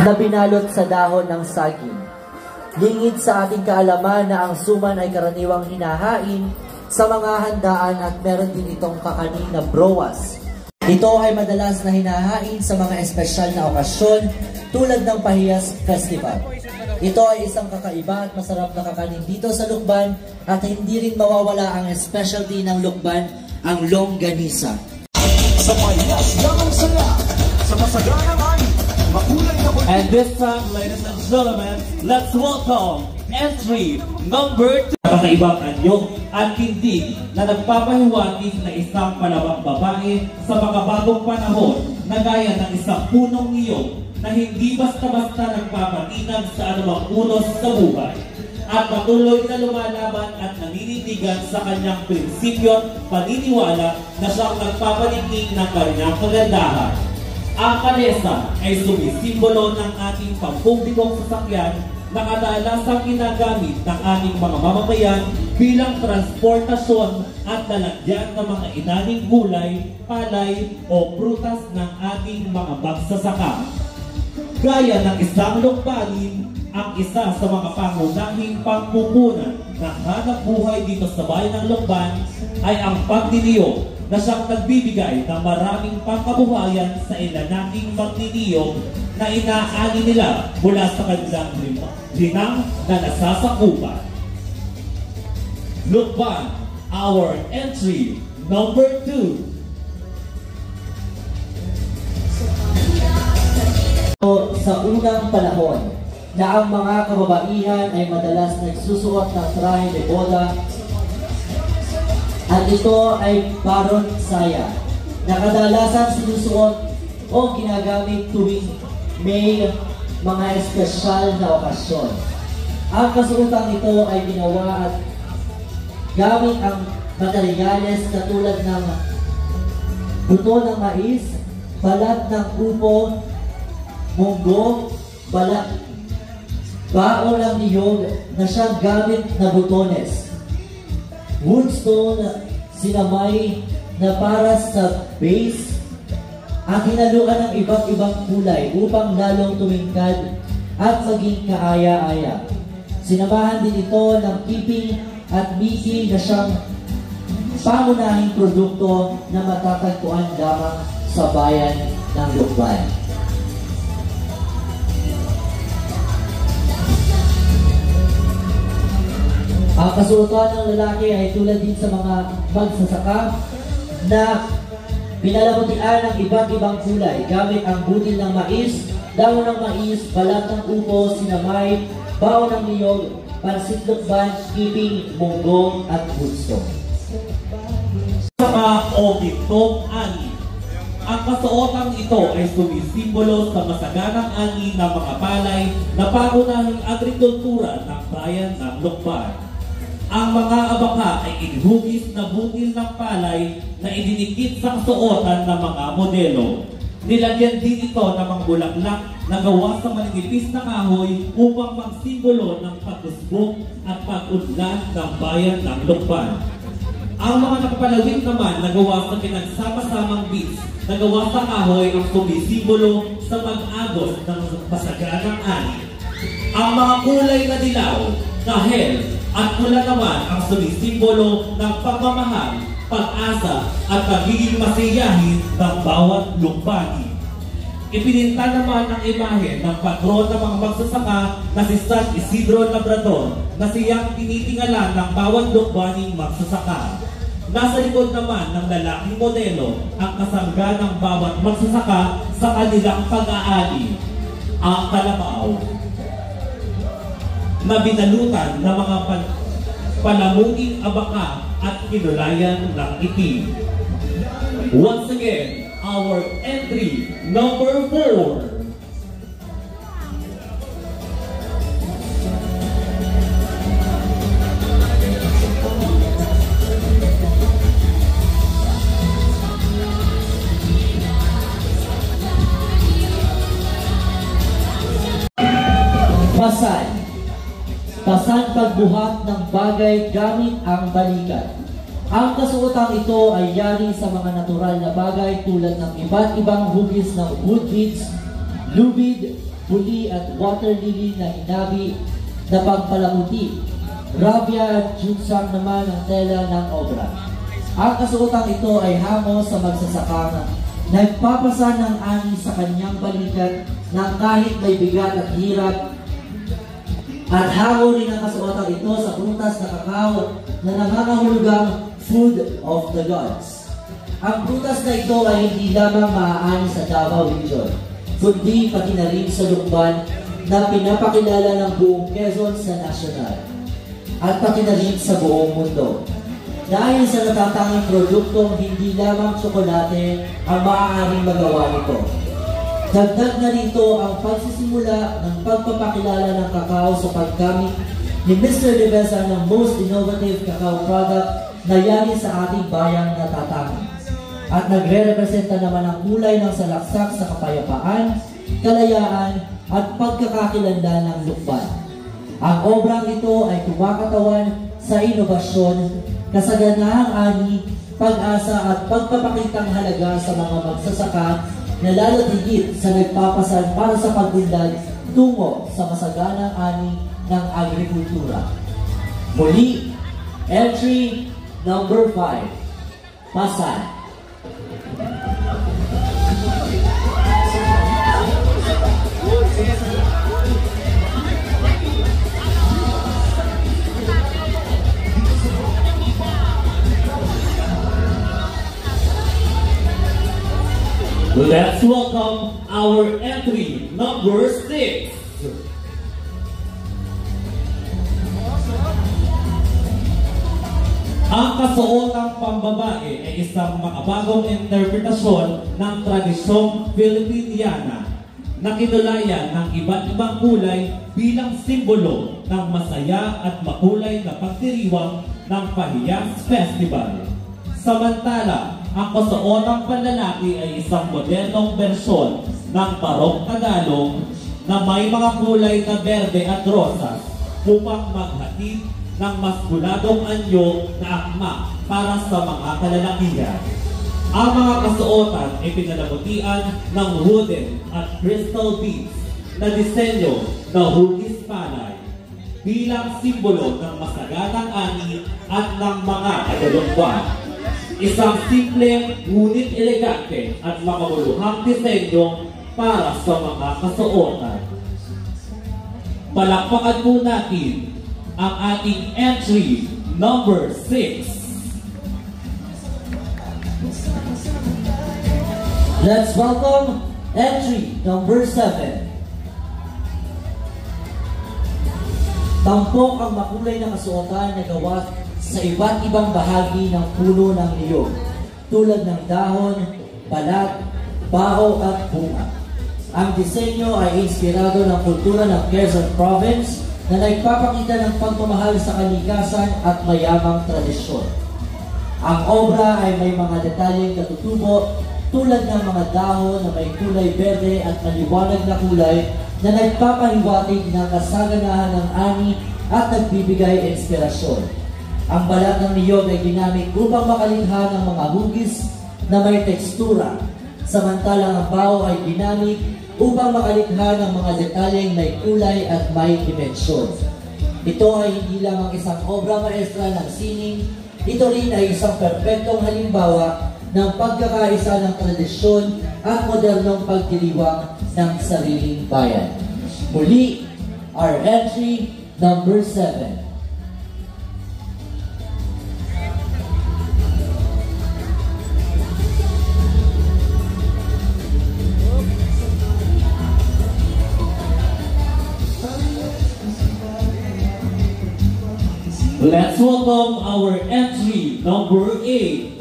na binalot sa dahon ng saging. Lingid sa ating kaalaman na ang suman ay karaniwang hinahain sa mga handaan at meron din itong kakanin na browas. Ito ay madalas na hinahain sa mga espesyal na okasyon tulad ng Pahiyas Festival. Ito ay isang kakaiba at masarap na kakanin dito sa Lukban at hindi rin mawawala ang specialty ng Lukban, ang longganisa. Sa Pahiyas lamang saya, sa masaganang ani, makulay na buhay. And this time, ladies and gentlemen, let's welcome entry number 2. Kakaibang anyo at tindig na nagpapahiwatig na isang palawang babae sa mga bagong panahon na gaya ng isang punong niyog na hindi basta-basta nagpapatinag sa anumang unos sa buhay at patuloy na lumalaban at naninindigan sa kanyang prinsipyo at paniniwala na siyang nagpapaligid ng kanyang kagandahan. Ang kalesa ay sumisimbolo ng ating pampublikong sasakyan na kadalasang ginagamit ng ating mga mamamayan bilang transportasyon at lalagyan ng mga inaning gulay, palay o prutas ng ating mga magsasaka. Gaya ng isang lukbanin, ang isa sa mga pangunahing pangkukunan ng hanap buhay dito sa bayan ng Lukban ay ang pagniniyog na siyang nagbibigay ng maraming pangkabuhayan sa ilan nating magniniyog na inaani nila mula sa kanilang linang na nasasakupan. Lukban, our entry number 2. Sa unang panahon na ang mga kababaihan ay madalas nagsusuot ng trahe de boda at ito ay baron saya na kadalasan sinusuot o ginagamit tuwing may mga espesyal na okasyon. Ang kasuotang ito ay ginawa at gamit ang materyales katulad ng buto ng mais, balat ng upo, munggo, balat, baon ng niyog na siyang gamit na butones, woodstone, sinamay na para sa base, at hinaluan ng iba't ibang kulay upang lalong tumingkad at maging kaaya-aya. Sinamahan din ito ng keeping at miki na siyang pangunahing produkto na matatagpuan lamang sa bayan ng Lukban. Ang kasuotan ng lalaki ay tulad din sa mga magsasaka na pinalabutian ng iba't ibang kulay gamit ang butil ng mais, dahon ng mais, balat ng upo, sinamay, baon ng niyog, pansit lukban, keeping, munggo at woodstone. Saka o gitong ani. Ang kasuotang ito ay sumisimbolo sa masaganang ani ng mga palay na pangunahing agrikultura ng bayan ng Lukban. Ang mga abaka ay inihugis na butil ng palay na idinikit sa kasuotan ng mga modelo. Nilagyan din ito ng mga bulaklak na gawa sa maninipis na kahoy upang magsimbolo ng pag-usbong at pag-unlad ng bayan ng Lukban. Ang mga nakapalawit naman na gawa sa pinagsama-samang beads na gawa sa kahoy ang sumisimbolo sa pag-agos ng masaganang ani. Ang mga kulay na dilaw, kahel, at pula naman ang sumisimbolo ng pagmamahal, pag-asa at pagiging masiyahin ng bawat Lukbani. Ipininta naman ang imahe ng patron ng mga magsasaka na si San Isidro Labrador na siyang tinitingalan ng bawat Lukbaning magsasaka. Nasa likod naman ng lalaking modelo ang kasangga ng bawat magsasaka sa kanilang pag-aani, ang kalabaw na binalutan ng mga palamunging abaka at kinulayan ng itim. Once again, our entry number 4. Pasan. Pasan pagbuhat ng bagay gamit ang balikat. Ang kasuotang ito ay yari sa mga natural na bagay tulad ng iba't ibang hugis ng wood beads, lubid, puli at water lily na inabi na pagpalamuti. Rabia at junsang naman ang tela ng obra. Ang kasuotang ito ay hango sa magsasaka nagpapasa ng ani sa kanyang balikat na kahit may bigat at hirap, at hango rin ang kasuotang ito sa prutas na kakao na nangangahulugang food of the gods. Ang prutas na ito ay hindi lamang maaani sa Davao Region, kundi pati na rin sa Lukban na pinapakilala ng buong Quezon sa nasyonal at pati na rin sa buong mundo. Dahil sa natatanging produktong hindi lamang tsokolate ang maaaring magawa nito. Dagdag na rito ang pagsisimula ng pagpapakilala ng kakao sa paggamit ni Mr. Devesa ng most innovative cacao product na yani sa ating bayang natatanging. At nagre-representa naman ang kulay ng salaksak sa kapayapaan, kalayaan at pagkakakilanlan ng lukban. Ang obrang ito ay kumakatawan sa inobasyon, kasaganahang ani, pag-asa at pagpapakitang halaga sa mga magsasaka na lalo't higit sa nagpapasan para sa pag-unlad tungo sa masaganang ani ng agrikultura. Muli, entry number 5, Pasay. Let's welcome our entry number 6. Ang kasuotang pambabae ay isang makabagong interpretasyon ng tradisyong Filipiniana na kinulayan ng iba't ibang kulay bilang simbolo ng masaya at makulay na pagdiriwang ng Pahiyas Festival. Samantala, ang kasuotang panlalaki ay isang modernong bersyon ng Barok Tagalog na may mga kulay na berde at rosas upang maghatid ng maskuladong anyo na akma para sa mga kalalakihan. Ang mga kasuotan ay pinalabutian ng wooden at crystal beads na disenyo na hugis palay bilang simbolo ng masaganang ani at ng mga kadalungban. Isang simple ngunit elegante at makabuluhang disenyo para sa mga kasuotan. Palakpakan po natin ang ating entry number 6. Let's welcome entry number 7. Tampok ang makulay na kasuotan na gawa sa iba't ibang bahagi ng puno ng niyog, tulad ng dahon, balat, bao at bunga. Ang disenyo ay inspirado ng kultura ng Quezon Province na nagpapakita ng pagmamahal sa kalikasan at mayamang tradisyon. Ang obra ay may mga detalyeng katutubo tulad ng mga dahon na may kulay berde at maliwanag na kulay na nagpapahiwatig ng kasaganahan ng ani at nagbibigay inspirasyon. Ang balat ng niyog ay ginamit upang makalikha ng mga hugis na may tekstura, samantalang ang bao ay ginamit upang makalikha ng mga detalyeng may kulay at may dimensyon. Ito ay hindi lamang isang obra maestra ng sining, ito rin ay isang perpektong halimbawa ng pagkakaisa ng tradisyon at modernong pagdiriwang ng sariling bayan. Muli, our entry number 7. Let's welcome our entry number 8.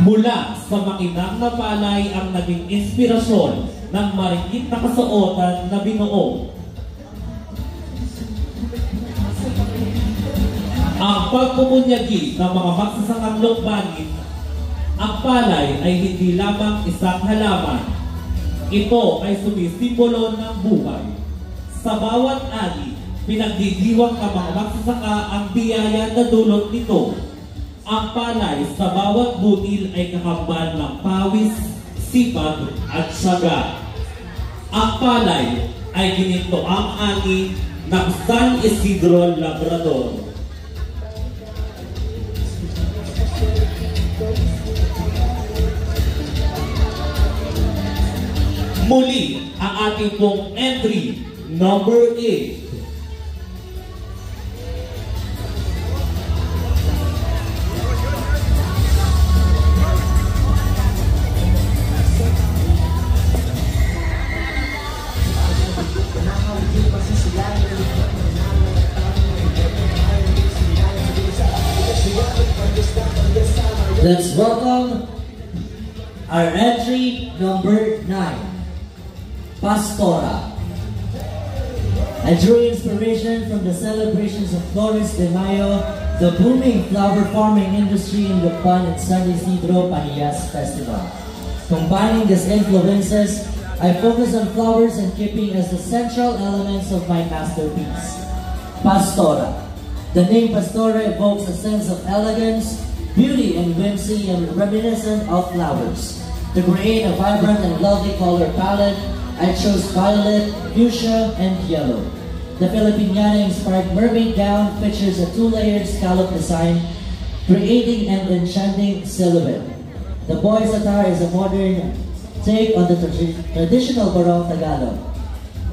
Mula sa makinang na palay ang naging inspirasyon ng marikit na kasuotan na binuo. Ang pagpumunyagi ng mga magsasakang lukbanin, ang palay ay hindi lamang isang halaman. Ito ay sumisimbolo ng buhay. Sa bawat ani, pinagdidiwang ng mga magsasaka ang biyaya na dulot nito. Ang palay sa bawat butil ay kakambal ng pawis, sipag at syaga. Ang palay ay ginito ang ani ng San Isidro Labrador. Muli, ang ating pong entry, number 8. Let's welcome our entry number 9. Pastora. I drew inspiration from the celebrations of Flores de Mayo, the booming flower farming industry in Lukban at San Isidro Pahiyas Festival. Combining these influences, I focus on flowers and keeping as the central elements of my masterpiece. Pastora. The name Pastora evokes a sense of elegance, beauty, and whimsy, and reminiscent of flowers. To create a vibrant and lovely color palette, I chose violet, fuchsia, and yellow. The Filipiniana-inspired mermaid gown features a two-layered scallop design, creating an enchanting silhouette. The boy's attire is a modern take on the traditional Barong Tagalog.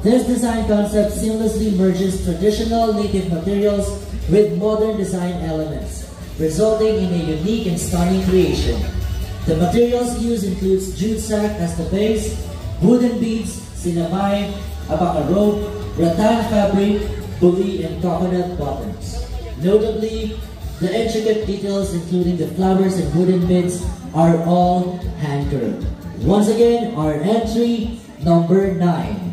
This design concept seamlessly merges traditional native materials with modern design elements, resulting in a unique and stunning creation. The materials used includes jute sack as the base, wooden beads, sinamay, abaca rope, rattan fabric, buli, and coconut bottoms. Notably, the intricate details including the flowers and wooden beads are all hand-carved. Once again, our entry number 9.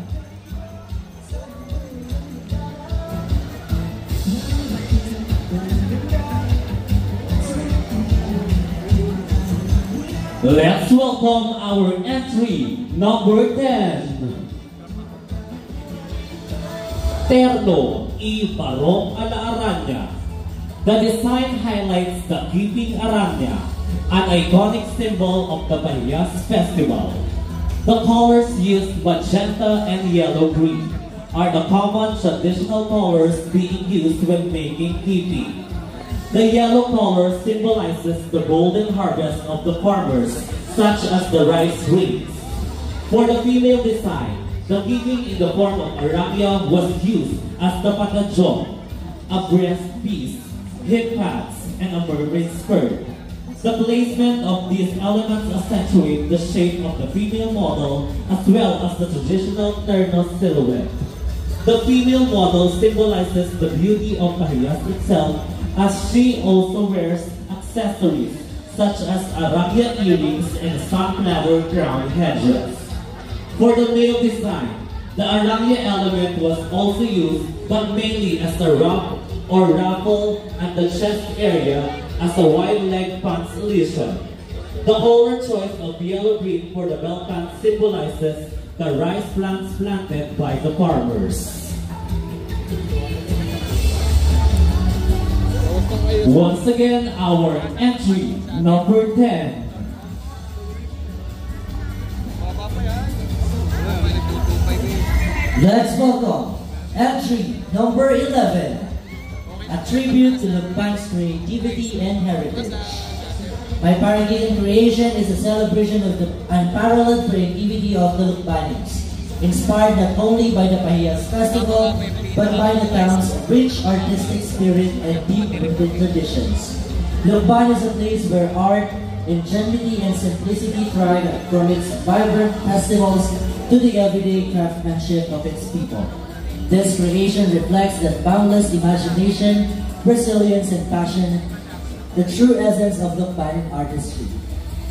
Let's welcome our entry number 10. Terno y Barong a la Araña. The design highlights the Keeping Araña, an iconic symbol of the Pahiyas Festival. The colors used, magenta and yellow-green, are the common traditional colors being used when making keeping. The yellow color symbolizes the golden harvest of the farmers, such as the rice grains. For the female design, the keeping in the form of aranya was used as the patajong, a breast piece, hip pads, and a mermaid skirt. The placement of these elements accentuate the shape of the female model as well as the traditional terno silhouette. The female model symbolizes the beauty of Pahiyas itself, as she also wears accessories such as aranya earrings and sunflower crown headdress. For the male design, the aranya element was also used, but mainly as a ruff or ruffle at the chest area as a wide leg pants illusion. The color choice of yellow-green for the belt pants symbolizes the rice plants planted by the farmers. Once again, our entry number 10. Let's welcome entry number 11, a tribute to Lukban's creativity and heritage. My Paragitan creation is a celebration of the unparalleled creativity of the Lukbanis, inspired not only by the Pahiyas Festival, but by the town's rich artistic spirit and deep-rooted traditions. Lukban is a place where art, ingenuity, and simplicity thrive, from its vibrant festivals to the everyday craftsmanship of its people. This creation reflects the boundless imagination, resilience, and passion, the true essence of Lukban artistry.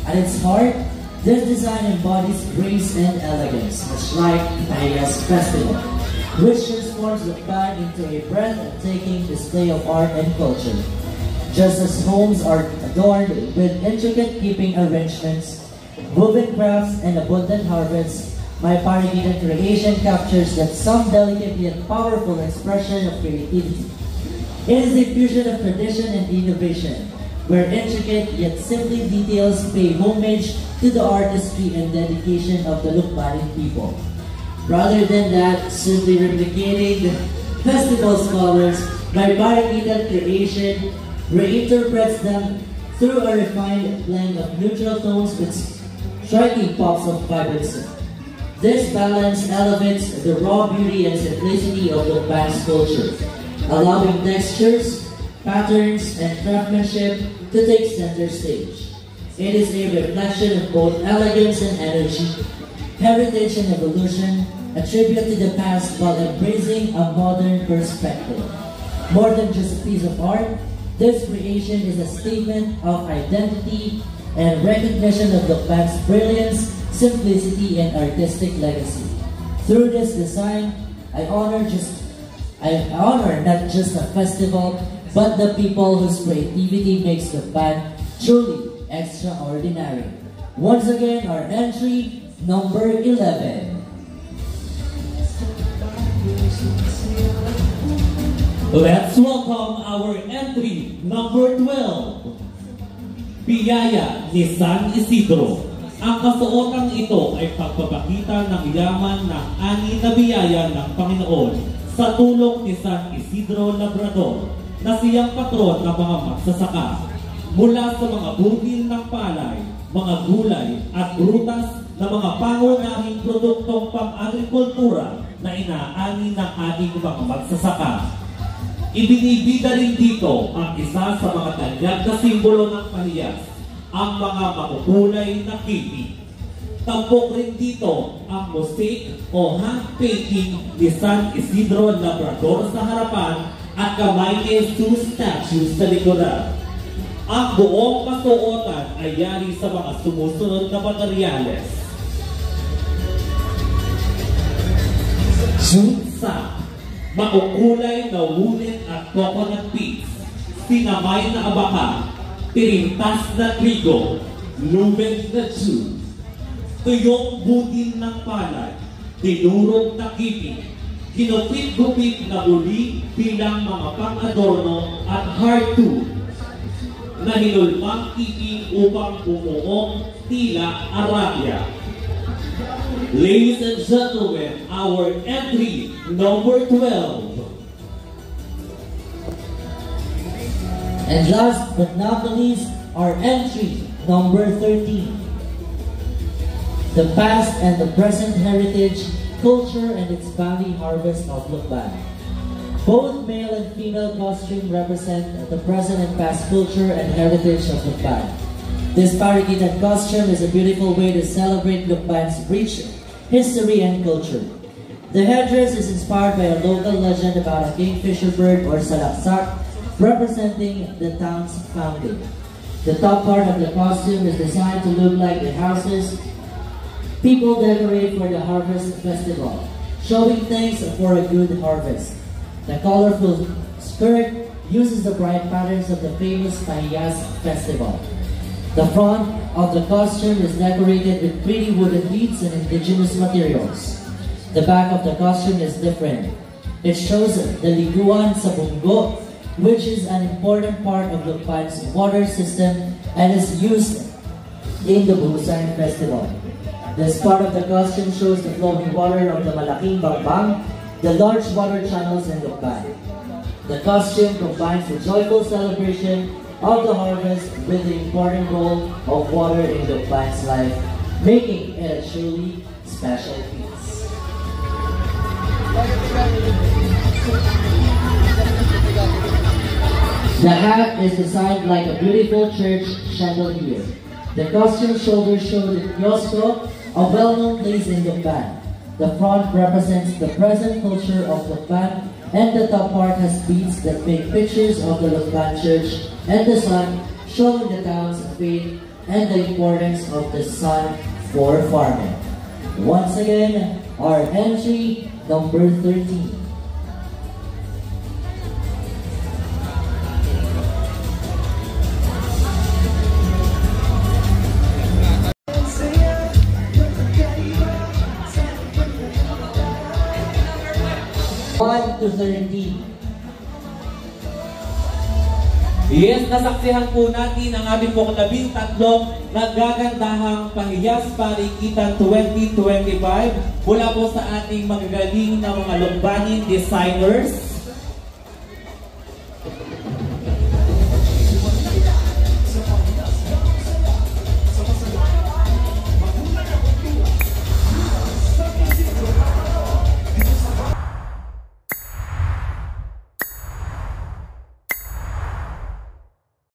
At its heart, this design embodies grace and elegance, much like Pahiyas Festival, which transforms Lukban into a breathtaking display of art and culture. Just as homes are adorned with intricate keeping arrangements, woven crafts, and abundant harvests, my Paragitan creation captures that some delicate yet powerful expression of creativity. It is a fusion of tradition and innovation, where intricate yet simply details pay homage to the artistry and dedication of the Lukbanin people. Rather than that, simply replicating festival scholars, my variegated creation reinterprets them through a refined blend of neutral tones with striking pops of vibrancy. This balance elevates the raw beauty and simplicity of Lukban's culture, allowing textures, patterns, and craftsmanship to take center stage. It is a reflection of both elegance and energy, heritage and evolution, a tribute to the past while embracing a modern perspective. More than just a piece of art, this creation is a statement of identity and recognition of Lukban's brilliance, simplicity, and artistic legacy. Through this design, I honor not just a festival, but the people whose creativity makes Lukban truly extraordinary. Once again, our entry, number 11. Let's welcome our entry, number 12. Biyaya ni San Isidro. Ang kasuotang ito ay pagpapakita ng yaman ng ani na biyaya ng Panginoon sa tulong ni San Isidro Labrador na siyang patron ng mga magsasaka. Mula sa mga budil ng palay, mga gulay at prutas na mga pangunahing produktong pang-agrikultura na inaani ng ating mga magsasaka. Ibinibida rin dito ang isa sa mga tanyag na simbolo ng pahiyas, ang mga makukulay na kipi. Tampok rin dito ang mosaic o hand-painting ni San Isidro Labrador sa harapan at kamay ni Jesus statue sa likuran. Ang buong kasuotan ay yari sa mga sumusunod na materyales. Sunsa, makukulay na woolen at coconut peats, sinamay na abaka, pirintas na trigo, lubid na tube, tuyong budin ng palay, tinurog na kipi, ginupit-gupit na uli bilang mga pang-adorno at heart tube, na hinulmang kipi upang bumuong tila Arabia. Ladies and gentlemen, our entry number 12. And last but not the least, our entry number 13. The past and the present heritage, culture, and its bounty harvest of Lukban. Both male and female costume represent the present and past culture and heritage of Lukban. This variegated costume is a beautiful way to celebrate Lukban's rich history and culture. The headdress is inspired by a local legend about a kingfisher bird or salaksak, representing the town's founding. The top part of the costume is designed to look like the houses people decorate for the harvest festival, showing thanks for a good harvest. The colorful skirt uses the bright patterns of the famous Pahiyas festival. The front of the costume is decorated with pretty wooden beads and indigenous materials. The back of the costume is different. It shows the liguan sa bunggo, which is an important part of Lukban's water system and is used in the Buhusan Festival. This part of the costume shows the flowing water of the Malaking Bangbang, the large water channels in Lukban. The costume combines the joyful celebration of the harvest with the important role of water in Lukban's life, making it a truly special piece. The hat is designed like a beautiful church chandelier. The costume shoulders show the kiosco, a well-known place in Lukban. The front represents the present culture of Lukban, and the top part has beads that make pictures of the Lukban church and the sun, showing the town's faith and the importance of the sun for farming. Once again, our entry number 13. to 13. Yes, nasaksihan po natin ang ating pong 13 nagagandahang pahiyas parikitan 2025 mula po sa ating magagaling na mga lukbanin designers.